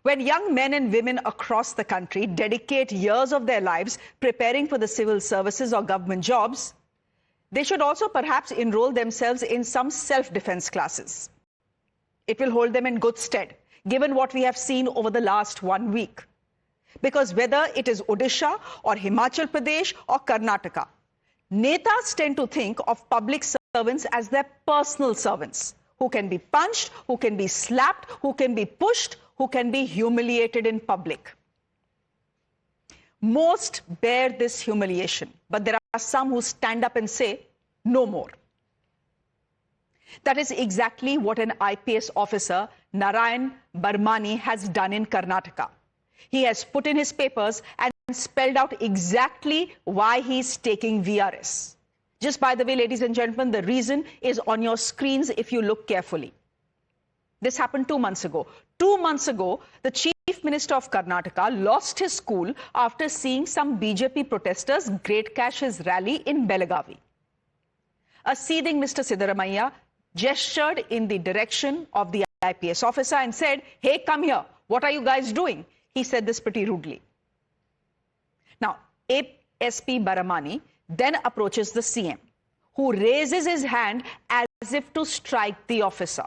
When young men and women across the country dedicate years of their lives preparing for the civil services or government jobs, they should also perhaps enroll themselves in some self-defense classes. It will hold them in good stead, given what we have seen over the last 1 week. Because whether it is Odisha or Himachal Pradesh or Karnataka, netas tend to think of public servants as their personal servants, who can be punched, who can be slapped, who can be pushed, who can be humiliated in public. Most bear this humiliation, but there are some who stand up and say, no more. That is exactly what an IPS officer, Narayan Barmani, has done in Karnataka. He has put in his papers and spelled out exactly why he's taking VRS. Just by the way, ladies and gentlemen, the reason is on your screens if you look carefully. This happened 2 months ago. 2 months ago, the Chief Minister of Karnataka lost his cool after seeing some BJP protesters great cash his rally in Belagavi. A seething Mr. Siddaramaiah gestured in the direction of the IPS officer and said, "Hey, come here. What are you guys doing?" He said this pretty rudely. Now, ASP Barmani then approaches the CM, who raises his hand as if to strike the officer.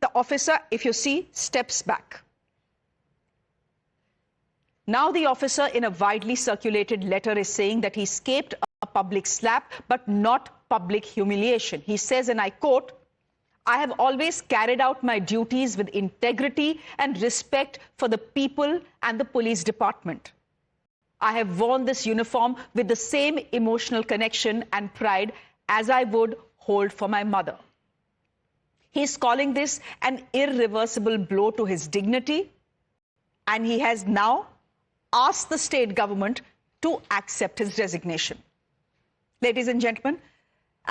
The officer, if you see, steps back. Now the officer, in a widely circulated letter, is saying that he escaped a public slap, but not public humiliation. He says, and I quote, "I have always carried out my duties with integrity and respect for the people and the police department. I have worn this uniform with the same emotional connection and pride as I would hold for my mother." He's calling this an irreversible blow to his dignity, and he has now asked the state government to accept his resignation. Ladies and gentlemen,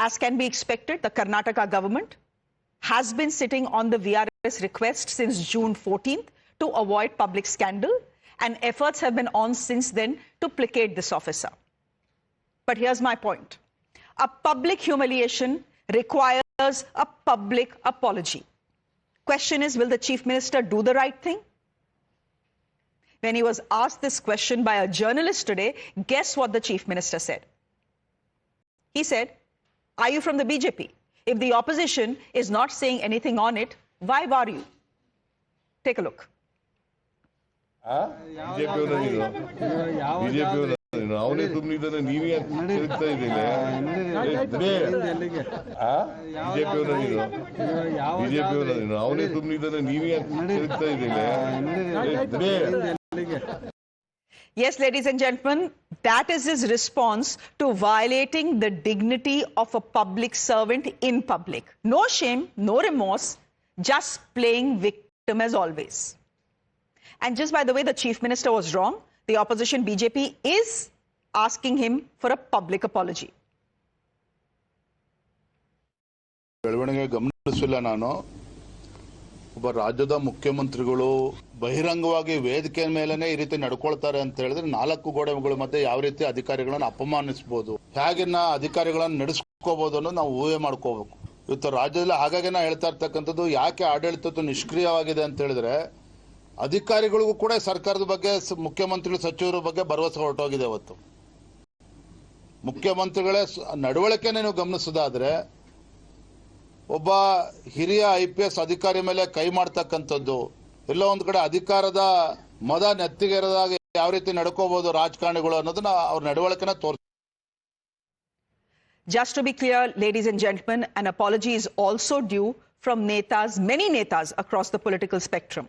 as can be expected, the Karnataka government has been sitting on the VRS request since June 14th to avoid public scandal, and efforts have been on since then to placate this officer. But here's my point. A public humiliation requires a public apology. Question is, will the Chief Minister do the right thing? When he was asked this question by a journalist today, guess what the Chief Minister said? He said, "Are you from the BJP? If the opposition is not saying anything on it, why are you?" Take a look. Yes, ladies and gentlemen, that is his response to violating the dignity of a public servant in public. No shame, no remorse, just playing victim as always. And just by the way, the Chief Minister was wrong. The opposition BJP is asking him for a public apology. ಒಬ್ಬ ರಾಜ್ಯದ ಮುಖ್ಯಮಂತ್ರಿಗಳು ಬಹಿರಂಗವಾಗಿ ವೇದಿಕೆ ಮೇಲೆನೇ ಈ ರೀತಿ ನಡ್ಕೊಳ್ತಾರೆ ಅಂತ ಹೇಳಿದ್ರೆ ನಾಲ್ಕು ಗೋಡೆಗಳ ಮಧ್ಯೆ ಯಾವ ರೀತಿ ಅಧಿಕಾರಿಗಳನ್ನು ಅಪಮಾನಿಸಬಹುದು, ಹೇಗಿನ ಅಧಿಕಾರಿಗಳನ್ನು ನಡೆಸ್ಕೋಬಹುದು ಅನ್ನೋದು ನಾವು ಊಹೆ ಮಾಡ್ಕೋಬೇಕು. ಇವತ್ತು ರಾಜ್ಯದಲ್ಲಿ ಹಾಗಾಗಿ ನಾ ಹೇಳ್ತಾ ಇರ್ತಕ್ಕಂಥದ್ದು, ಯಾಕೆ ಆಡಳಿತ ನಿಷ್ಕ್ರಿಯವಾಗಿದೆ ಅಂತ ಹೇಳಿದ್ರೆ ಅಧಿಕಾರಿಗಳಿಗೂ ಕೂಡ ಸರ್ಕಾರದ ಬಗ್ಗೆ, ಮುಖ್ಯಮಂತ್ರಿಗಳು, ಸಚಿವರ ಬಗ್ಗೆ ಭರವಸೆ ಹೊರಟೋಗಿದೆ. ಇವತ್ತು ಮುಖ್ಯಮಂತ್ರಿಗಳೇ ನಡವಳಿಕೆನೇ ನೀವು ಗಮನಿಸೋದಾದ್ರೆ ಒಬ್ಬ ಹಿರಿಯ IPS ಅಧಿಕಾರಿ ಮೇಲೆ ಕೈ ಮಾಡ್ತಕ್ಕಂಥದ್ದು, ಎಲ್ಲೋ ಒಂದು ಕಡೆ ಅಧಿಕಾರದ ಮದ ನೆತ್ತಿಗೆರದಾಗ ಯಾವ ರೀತಿ ನಡ್ಕೋಬಹುದು ರಾಜಕಾರಣಿಗಳು ಅನ್ನೋದನ್ನ ಅವ್ರ ನಡವಳಿಕೆನ ತೋರಿಸ್ತಾರೆ. Just to be clear, ladies and gentlemen, an apology is also due from netas, many netas across the political spectrum.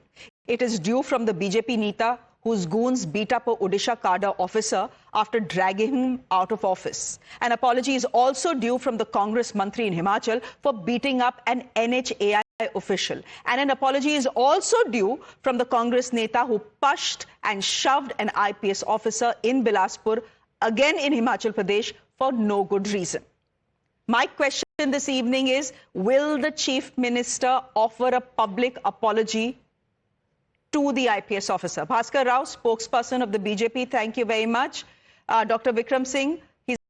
It is due from the BJP neta whose goons beat up a Odisha cadre officer after dragging him out of office. An apology is also due from the Congress Mantri in Himachal for beating up an NHAI official. And an apology is also due from the Congress neta who pushed and shoved an IPS officer in Bilaspur, again in Himachal Pradesh, for no good reason. My question this evening is, will the Chief Minister offer a public apology to the IPS officer? Bhaskar Rao, spokesperson of the BJP, thank you very much. Dr. Vikram Singh,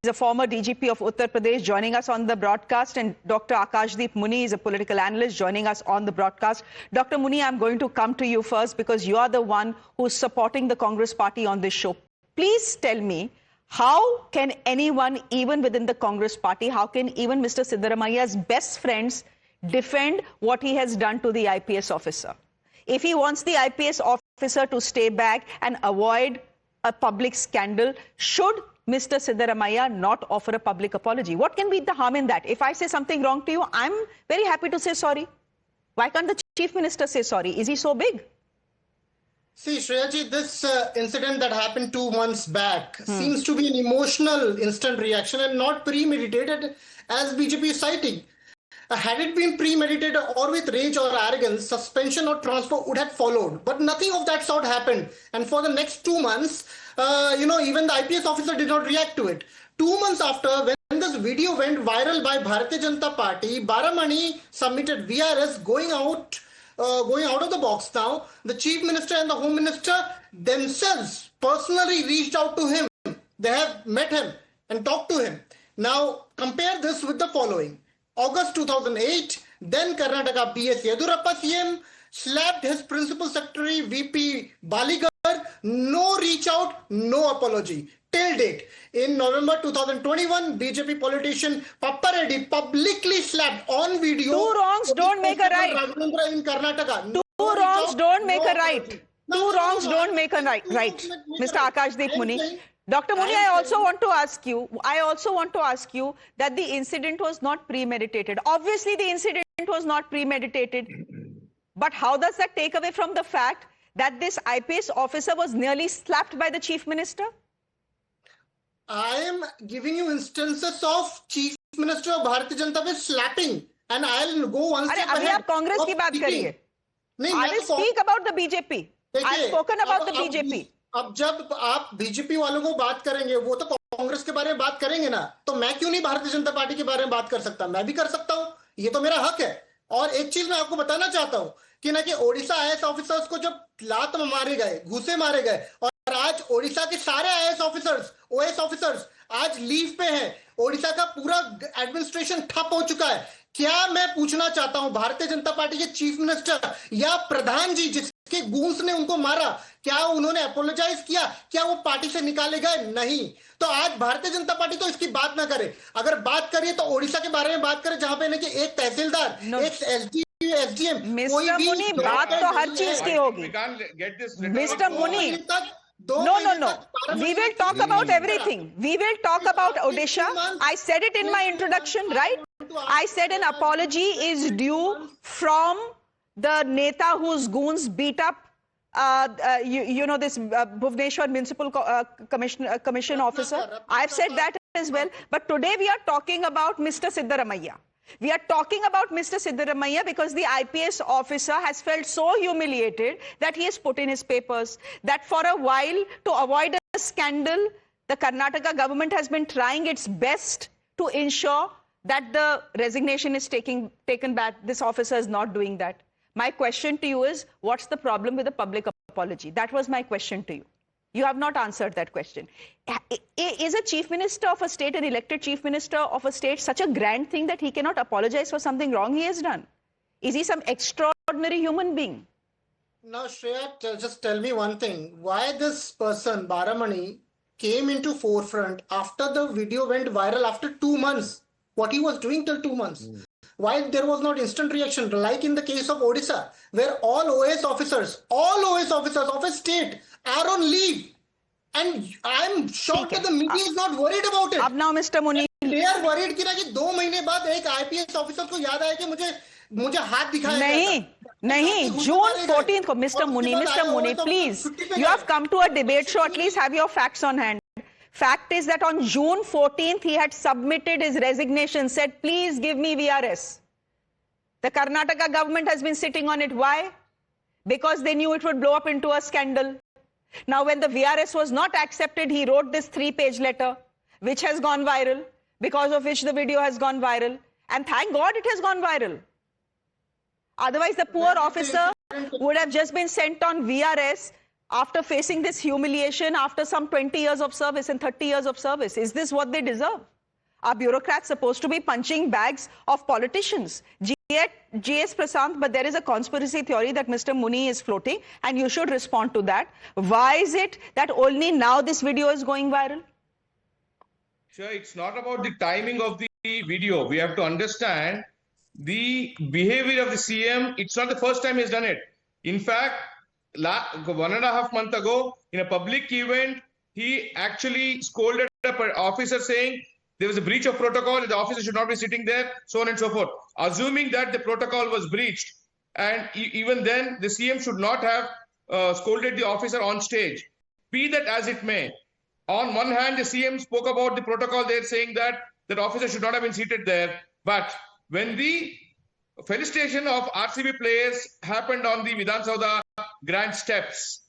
a former DGP of Uttar Pradesh joining us on the broadcast, and Dr. Akashdeep Muni is a political analyst joining us on the broadcast. Dr. Muni, I'm going to come to you first because you are the one who's supporting the Congress party on this show. Please tell me, how can anyone, even within the Congress party, how can even Mr. Siddaramaiah's best friends defend what he has done to the IPS officer? If he wants the IPS officer to stay back and avoid a public scandal, should Mr. Siddaramaiah not offer a public apology? What can be the harm in that? If I say something wrong to you, I'm very happy to say sorry. Why can't the Chief Minister say sorry? Is he so big? See, Shreya, this incident that happened 2 months back seems to be an emotional instant reaction and not premeditated, as BJP is citing. Had it been premeditated or with rage or arrogance, suspension or transfer would have followed. But nothing of that sort happened. And for the next 2 months, even the IPS officer did not react to it. 2 months after, when this video went viral by Bharatiya Janata Party, Barmani submitted VRS going out of the box now. The Chief Minister and the Home Minister themselves personally reached out to him. They have met him and talked to him. Now, compare this with the following. August 2008, then Karnataka PS Yedurappa CM slapped his Principal Secretary VP Baligar. No reach out, no apology. Till date. In November 2021, BJP politician Pappa Reddy publicly slapped on video. Two wrongs don't make a right. In Karnataka. Two wrongs don't make a right. Two wrongs don't make a right. Mr. Akashdeep Muni. Dr. Muni, I also want to ask you that the incident was not premeditated. Obviously, the incident was not premeditated. But how does that take away from the fact that this IPS officer was nearly slapped by the Chief Minister? I am giving you instances of Chief Minister of Bharatiya Janata Party slapping, and I'll go one step ahead. अभी आप कांग्रेस की बात करिए. I will speak about the BJP. I've spoken about the BJP. अब जब आप BJP वालों को बात करेंगे, वो तो कांग्रेस के बारे में बात करेंगे ना, तो मैं क्यों नहीं भारतीय जनता पार्टी के बारे में बात कर सकता? मैं भी कर सकता हूं, ये तो मेरा हक है. और एक चीज मैं आपको बताना चाहता हूं कि ना कि ओडिशा आईएएस ऑफिसर्स को जब लात मारे गए, घूसे मारे गए, और आज ओडिशा के सारे आईएएस ऑफिसर्स, ओएस ऑफिसर्स आज लीव पे हैं. ओडिशा का पूरा एडमिनिस्ट्रेशन ठप हो चुका है. क्या मैं पूछना चाहता हूं, भारतीय जनता पार्टी के चीफ मिनिस्टर या प्रधान जी जिसके गूंस ने उनको मारा, क्या उन्होंने अपोलोजाइज किया? क्या वो पार्टी से निकाले गए? नहीं. तो आज भारतीय जनता पार्टी तो इसकी बात ना करे. अगर बात करिए तो ओडिशा के बारे में बात करें, जहां पे कि एक तहसीलदार, एक एसडीएम, मिस्टर मुनी, बात तो हर चीज की होगी. Mister Muni, No. We will talk about everything. We will talk about Odisha. I said it in my introduction, right? I said an apology is due from the Neta whose goons beat up, this Bhubaneswar Municipal Commission officer. I've said that as well. But today we are talking about Mr. Siddaramaiah. We are talking about Mr. Siddaramaiah because the IPS officer has felt so humiliated that he has put in his papers that for a while, to avoid a scandal, the Karnataka government has been trying its best to ensure that the resignation is taken back. This officer is not doing that. My question to you is, what's the problem with the public apology? That was my question to you. You have not answered that question. Is a chief minister of a state, an elected chief minister of a state, such a grand thing that he cannot apologize for something wrong he has done? Is he some extraordinary human being? Now, Shreya, just tell me one thing. Why this person, Barmani, came into forefront after the video went viral after 2 months? What he was doing till 2 months? Why there was not instant reaction, like in the case of Odisha, where all OAS officers of a state are on leave. And I'm shocked that the media is not worried about it. Ab now, Mr. Muni. They are worried कि 2 महीने बाद एक IPS officer को याद आया कि मुझे हाथ दिखाया. नहीं, June 14th को, Mr. Muni, please. You have come to a debate show, at least have your facts on hand. Fact is that on June 14th, he had submitted his resignation, said, please give me VRS. The Karnataka government has been sitting on it. Why? Because they knew it would blow up into a scandal. Now, when the VRS was not accepted, he wrote this 3-page letter, which has gone viral, because of which the video has gone viral. And thank God it has gone viral. Otherwise, the poor officer would have just been sent on VRS after facing this humiliation after some 20 years of service and 30 years of service? Is this what they deserve? Are bureaucrats supposed to be punching bags of politicians? GS Prasant, but there is a conspiracy theory that Mr. Muni is floating, and you should respond to that. Why is it that only now this video is going viral? Sure, it's not about the timing of the video. We have to understand the behavior of the CM. It's not the first time he's done it. In fact, 1.5 months ago, in a public event, he actually scolded an officer saying there was a breach of protocol, the officer should not be sitting there, so on and so forth. Assuming that the protocol was breached, and even then, the CM should not have scolded the officer on stage. Be that as it may. On one hand, the CM spoke about the protocol there, saying that that officer should not have been seated there. But when the felicitation of RCB players happened on the Vidhan Saudha grand steps,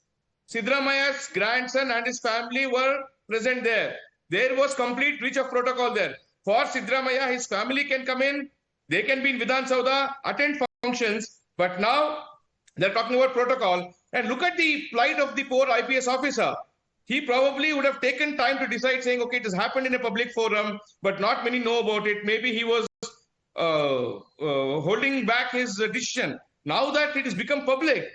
Siddaramaiah's grandson and his family were present there. There was complete breach of protocol there. For Siddaramaiah, his family can come in, they can be in Vidhan Saudha, attend functions, but now they're talking about protocol. And look at the plight of the poor IPS officer. He probably would have taken time to decide, saying, okay, it has happened in a public forum, but not many know about it. Maybe he was holding back his decision. Now that it has become public,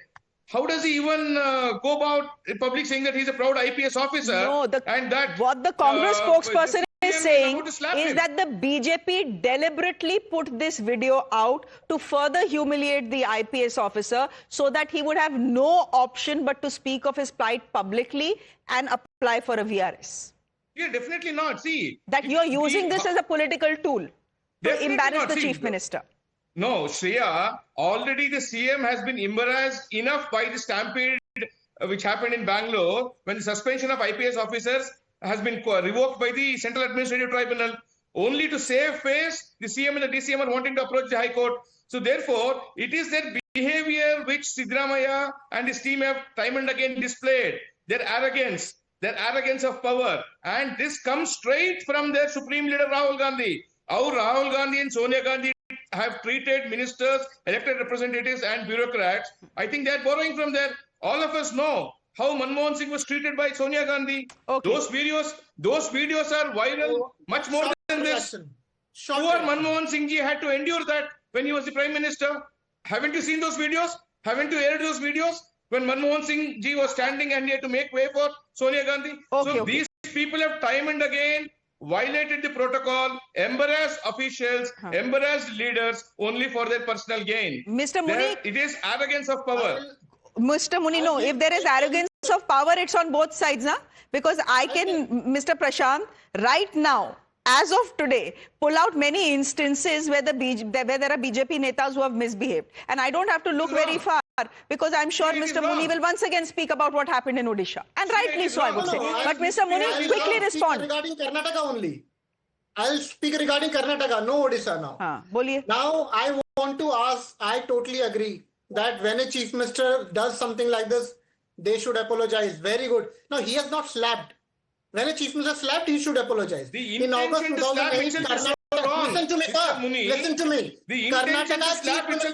how does he even go about in public saying that he's a proud IPS officer? No, and that what the Congress spokesperson is saying is him. that the BJP deliberately put this video out to further humiliate the IPS officer so that he would have no option but to speak of his plight publicly and apply for a VRS. Yeah, definitely not. See, that you're using this as a political tool to embarrass the Chief Minister. No, Shreya, already the CM has been embarrassed enough by the stampede which happened in Bangalore when the suspension of IPS officers has been revoked by the Central Administrative Tribunal. Only to save face, the CM and the DCM are wanting to approach the High Court. So therefore, it is their behavior which Siddaramaiah and his team have time and again displayed. Their arrogance of power. And this comes straight from their Supreme Leader Rahul Gandhi. How Rahul Gandhi and Sonia Gandhi have treated ministers, elected representatives and bureaucrats. I think they are borrowing from there. All of us know how Manmohan Singh was treated by Sonia Gandhi. Okay. Those videos are viral much more than this. Poor Manmohan Singh ji had to endure that when he was the Prime Minister. Haven't you seen those videos? Haven't you heard those videos? When Manmohan Singh ji was standing and he had to make way for Sonia Gandhi. These people have time and again violated the protocol, embarrassed officials, embarrassed leaders only for their personal gain. Mr. Muni, it is arrogance of power. Mr. Muni, no, if there is arrogance of power, it's on both sides, huh? Because I can, Mr. Prashant, right now, as of today, pull out many instances where there are BJP netas who have misbehaved. And I don't have to look very far because I'm sure Mr. Muni will once again speak about what happened in Odisha. And rightly so, I would say. But Mr. Muni, quickly respond. Regarding Karnataka only. I'll speak regarding Karnataka, no Odisha now. Now, I want to ask, I totally agree that when a Chief Minister does something like this, they should apologize. Very good. Now, he has not slapped. When a Chief Minister slapped, he should apologize. In August 2008, listen to me, sir. Listen to me. Karnataka Chief Minister,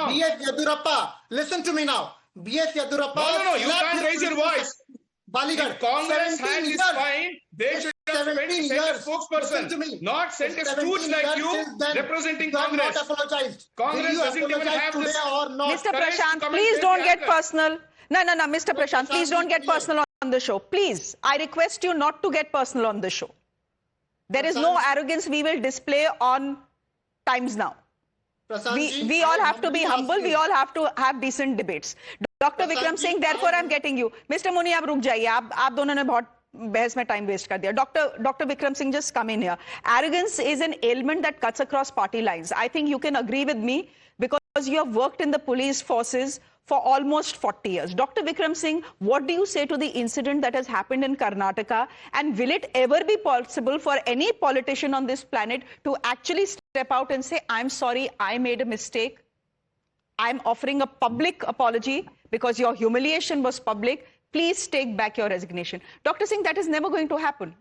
B.S. Yadurappa. Listen to me now. B.S. Yadurappa. No, you can't raise your voice. Baligarh. Congress has this fine. They should have sent a spokesperson, not sent a stooge like you representing Congress. Not apologized. Congress doesn't even have this. Mr. Prashant, please don't get personal. No, Mr. Prashant, please don't get personal on the show. Please, I request you not to get personal on the show. There is no arrogance we will display on Times Now. We all have to be humble. We all have to have decent debates. Dr. Vikram Singh, therefore I'm getting you. Mr. Muni, आप रुक जाइए. आप दोनों ने बहुत बहस में time waste कर दिया. Dr. Vikram Singh, just come in here. Arrogance is an ailment that cuts across party lines. I think you can agree with me because you have worked in the police forces for almost 40 years. Dr. Vikram Singh, what do you say to the incident that has happened in Karnataka? And will it ever be possible for any politician on this planet to actually step out and say, I'm sorry, I made a mistake. I'm offering a public apology because your humiliation was public. Please take back your resignation. Dr. Singh, that is never going to happen.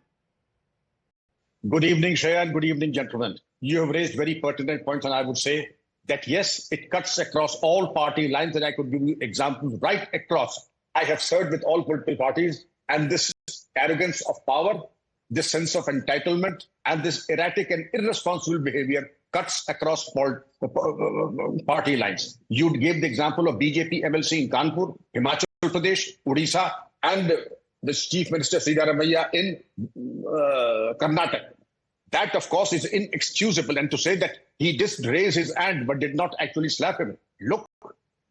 Good evening, Shreya, and good evening, gentlemen. You have raised very pertinent points, and I would say that, yes, it cuts across all party lines, and I could give you examples right across. I have served with all political parties, and this arrogance of power, this sense of entitlement, and this erratic and irresponsible behavior cuts across party lines. You gave the example of BJP MLC in Kanpur, Himachal Pradesh, Odisha, and the Chief Minister Siddaramaiah in Karnataka. That, of course, is inexcusable. And to say that he just raised his hand but did not actually slap him. Look,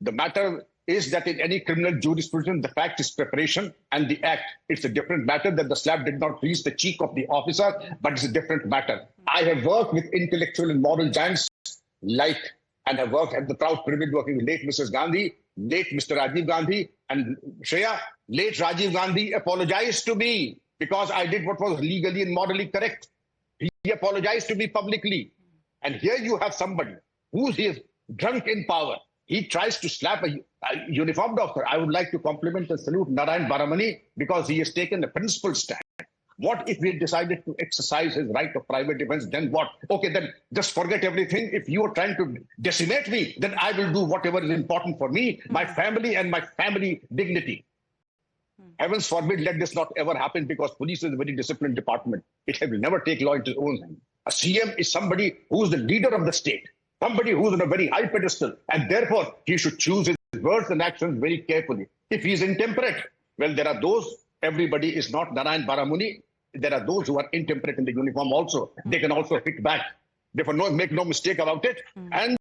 the matter is that in any criminal jurisprudence, the fact is preparation and the act. It's a different matter that the slap did not reach the cheek of the officer, but it's a different matter. I have worked with intellectual and moral giants and have worked at the proud privilege working with late Mrs. Gandhi, late Mr. Rajiv Gandhi, and Shreya, late Rajiv Gandhi apologized to me because I did what was legally and morally correct. He apologized to me publicly. And here you have somebody who is drunk in power. He tries to slap a uniformed officer. I would like to compliment and salute Narayan Barmani because he has taken a principled stand. What if we decided to exercise his right of private defense? Then what? Okay, then just forget everything. If you are trying to decimate me, then I will do whatever is important for me, my family, and my family dignity. Heavens forbid, let this not ever happen, because police is a very disciplined department. It will never take law into its own hand. A CM is somebody who is the leader of the state, somebody who is on a very high pedestal, and therefore he should choose his words and actions very carefully. If he is intemperate, well, there are those, everybody is not Narayan Baramuni. There are those who are intemperate in the uniform also. They can also hit back. Therefore, make no mistake about it. And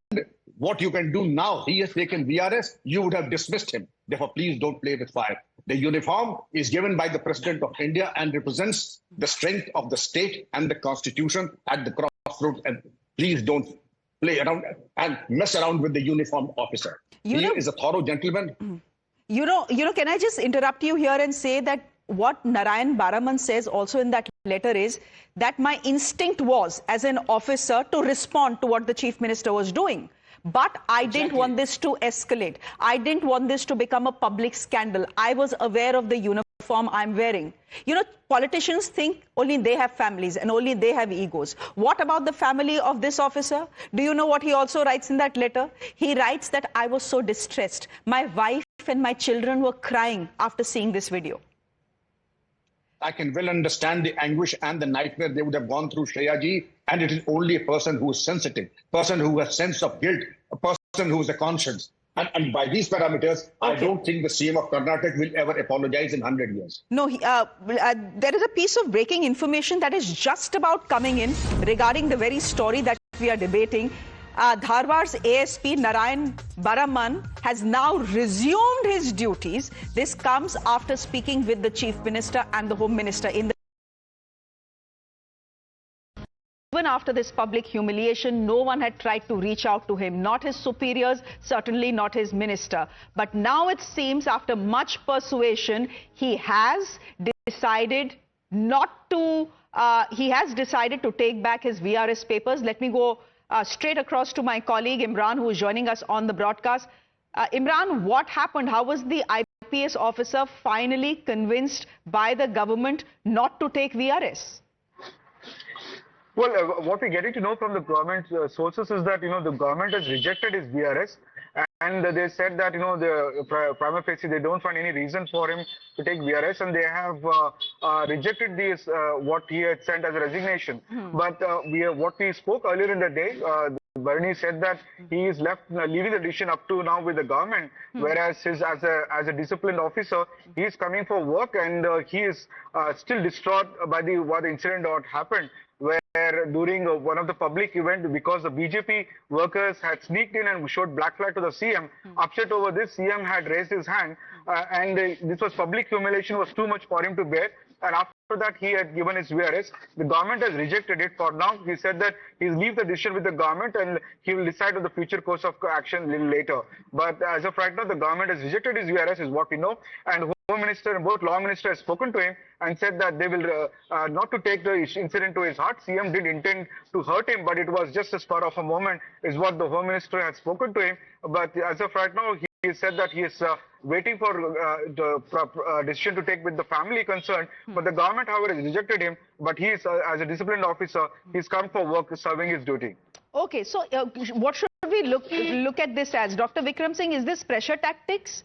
what you can do now, he has taken VRS, you would have dismissed him. Therefore, please don't play with fire. The uniform is given by the President of India and represents the strength of the state and the Constitution at the crossroads. And please don't play around and mess around with the uniformed officer. He is a thorough gentleman. You know, can I just interrupt you here and say that what Narayan Baraman says also in that letter is that my instinct was, as an officer, to respond to what the Chief Minister was doing. But I didn't want this to escalate. I didn't want this to become a public scandal. I was aware of the uniform I'm wearing. You know, politicians think only they have families and only they have egos. What about the family of this officer? Do you know what he also writes in that letter? He writes that I was so distressed. My wife and my children were crying after seeing this video. I can well understand the anguish and the nightmare they would have gone through, Shreya ji, and it is only a person who is sensitive, a person who has sense of guilt, a person who has a conscience. And by these parameters, I don't think the CM of Karnataka will ever apologize in 100 years. No, there is a piece of breaking information that is just about coming in regarding the very story that we are debating. Dharwar's ASP Narayan Baraman has now resumed his duties. This comes after speaking with the Chief Minister and the Home Minister. Even after this public humiliation, no one had tried to reach out to him, not his superiors, certainly not his minister. But now it seems, after much persuasion, he has decided not to, take back his VRS papers. Let me go straight across to my colleague Imran, who is joining us on the broadcast. Imran, what happened? How was the IPS officer finally convinced by the government not to take VRS? Well, what we're getting to know from the government sources is that, the government has rejected his VRS, and they said that, the prima facie, they don't find any reason for him to take VRS, and they have rejected this, what he had sent as a resignation. But what we spoke earlier in the day, Barmani said that he is leaving the decision up to now with the government, whereas as a disciplined officer, he is coming for work, and he is still distraught by the incident that happened, where during one of the public events, because the BJP workers had sneaked in and showed black flag to the CM, upset over this, CM had raised his hand, and this was public humiliation, was too much for him to bear. And after that, he had given his VRS. The government has rejected it for now. He said that he'll leave the decision with the government and he will decide on the future course of action a little later. But as of right now, the government has rejected his VRS, is what we know. And Home Minister and both Law Minister has spoken to him and said that they will not to take the incident to his heart. CM did intend to hurt him, but it was just a spur of a moment, is what the Home Minister has spoken to him. But as of right now, he said that he is waiting for the decision to take with the family concerned. But the government, however, has rejected him. But he is, as a disciplined officer, he's come for work, serving his duty. Okay, so what should we look at this as? Dr. Vikram Singh, is this pressure tactics?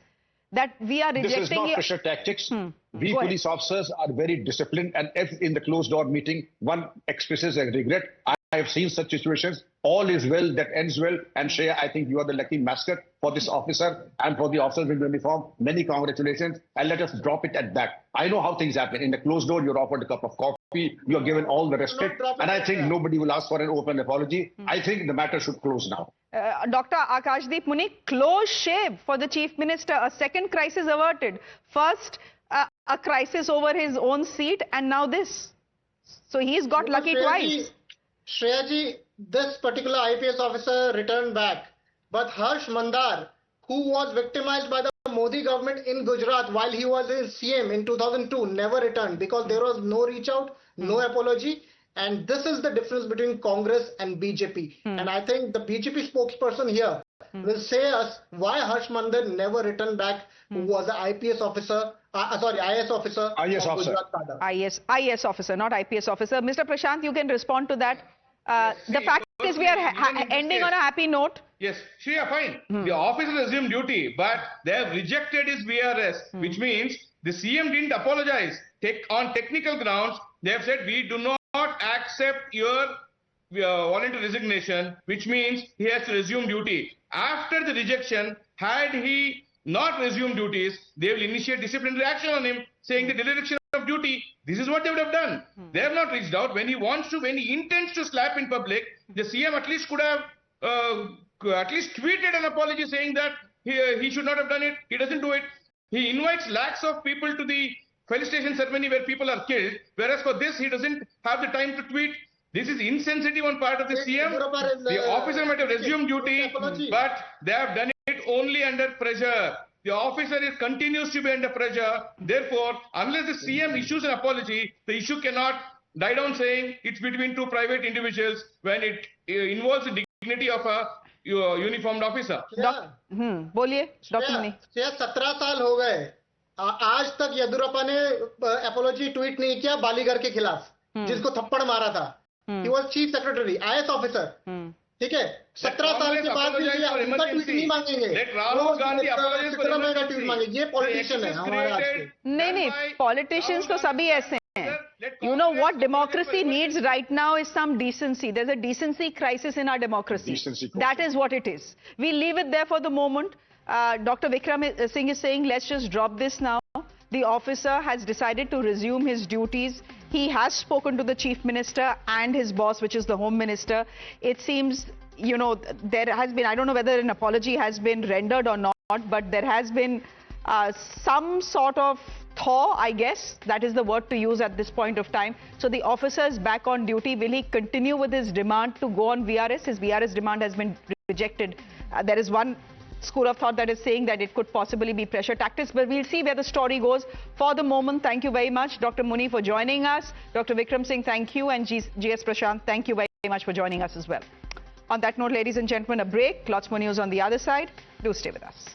that we are rejecting... This is not pressure tactics. We Go police officers are very disciplined, and if in the closed door meeting one expresses a regret, I have seen such situations. All is well that ends well. And Shreya, I think you are the lucky mascot for this officer and for the officers in uniform. Many congratulations, and let us drop it at that. I know how things happen. In the closed door, you're offered a cup of coffee, you're given all the respect, and I think nobody will ask for an open apology. I think the matter should close now. Dr. Akashdeep Muni, close shave for the Chief Minister. A second crisis averted. First, a crisis over his own seat, and now this. So he's got lucky twice. Shreya ji, this particular IPS officer returned back. But Harsh Mandar, who was victimized by the Modi government in Gujarat while he was in CM in 2002, never returned because there was no reach out, no apology. And this is the difference between Congress and BJP. And I think the BJP spokesperson here will say us why Harsh Mandar never returned back, who was an IPS officer, IS officer. IS officer. IS officer, not IPS officer. Mr. Prashant, you can respond to that. The fact is we are ending on a happy note. Yes, Shreya, fine. The officer assumed duty, but they have rejected his VRS, which means the CM didn't apologize. On technical grounds, they have said we do not accept your voluntary resignation, which means he has to resume duty. After the rejection, had he not resumed duties, they will initiate disciplinary action on him, saying the dereliction of duty. This is what they would have done. They have not reached out. When he wants to, when he intends to slap in public, the CM at least could have at least tweeted an apology saying that he should not have done it. He doesn't do it. He invites lakhs of people to the felicitation ceremony where people are killed, whereas for this he doesn't have the time to tweet. This is insensitive on part of the CM. The officer might have resumed duty, but they have done it only under pressure. The officer continues to be under pressure. Therefore, unless the CM issues an apology, the issue cannot die down saying it's between two private individuals when it involves the dignity of a uniformed officer. बोलिए doctor मुनी। 17 साल हो गए, आज तक येदियुरप्पा ने apology tweet नहीं किया बालीगर के खिलाफ, जिसको थप्पड़ मारा था। He was chief secretary, IS officer. ठीक है, 17 साल के बाद भी उनका ट्वीट नहीं मांगेंगे। सिद्धरामैया का ट्वीट मांगेंगे। ये पॉलिटिशियन है हमारे आज के। नहीं, पॉलिटिशियंस तो सभी ऐसे हैं। You know what democracy needs right now is some decency. There's a decency crisis in our democracy. That is what it is. We leave it there for the moment. Dr. Vikram Singh is saying, let's just drop this now. The officer has decided to resume his duties. He has spoken to the Chief Minister and his boss, which is the Home Minister. It seems, you know, there has been, I don't know whether an apology has been rendered or not, but there has been some sort of thaw, I guess. That is the word to use at this point of time. So the officer is back on duty. Will he continue with his demand to go on VRS? His VRS demand has been rejected. There is one school of thought that is saying that it could possibly be pressure tactics, but we'll see where the story goes. For the moment, thank you very much, Dr. Muni, for joining us. Dr. Vikram Singh, thank you, and GS Prashant, thank you very much for joining us as well. On that note, ladies and gentlemen, a break. Lots more news on the other side. Do stay with us.